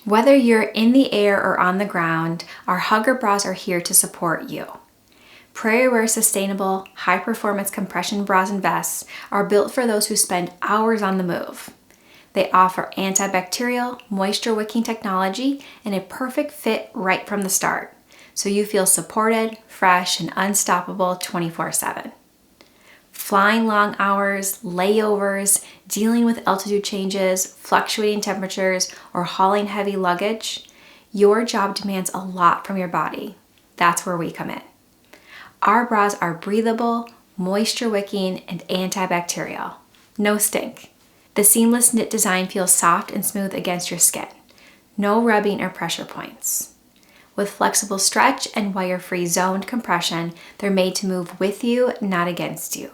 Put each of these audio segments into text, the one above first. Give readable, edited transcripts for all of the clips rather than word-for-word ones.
Whether you're in the air or on the ground, our Hugger bras are here to support you. Prairie Wear sustainable, high-performance compression bras and vests are built for those who spend hours on the move. They offer antibacterial, moisture-wicking technology and a perfect fit right from the start, so you feel supported, fresh, and unstoppable 24/7. Flying long hours, layovers, dealing with altitude changes, fluctuating temperatures, or hauling heavy luggage, your job demands a lot from your body. That's where we come in. Our bras are breathable, moisture-wicking, and antibacterial. No stink. The seamless knit design feels soft and smooth against your skin. No rubbing or pressure points. With flexible stretch and wire-free zoned compression, they're made to move with you, not against you.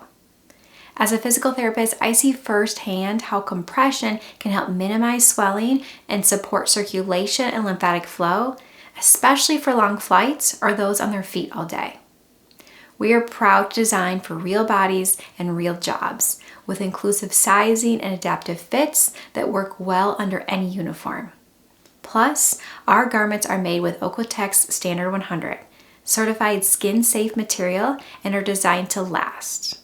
As a physical therapist, I see firsthand how compression can help minimize swelling and support circulation and lymphatic flow, especially for long flights or those on their feet all day. We are proud to design for real bodies and real jobs, with inclusive sizing and adaptive fits that work well under any uniform. Plus, our garments are made with OEKO-TEX Standard 100, certified skin-safe material, and are designed to last.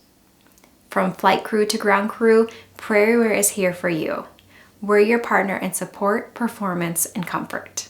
From flight crew to ground crew, Prairie Wear is here for you. We're your partner in support, performance, and comfort.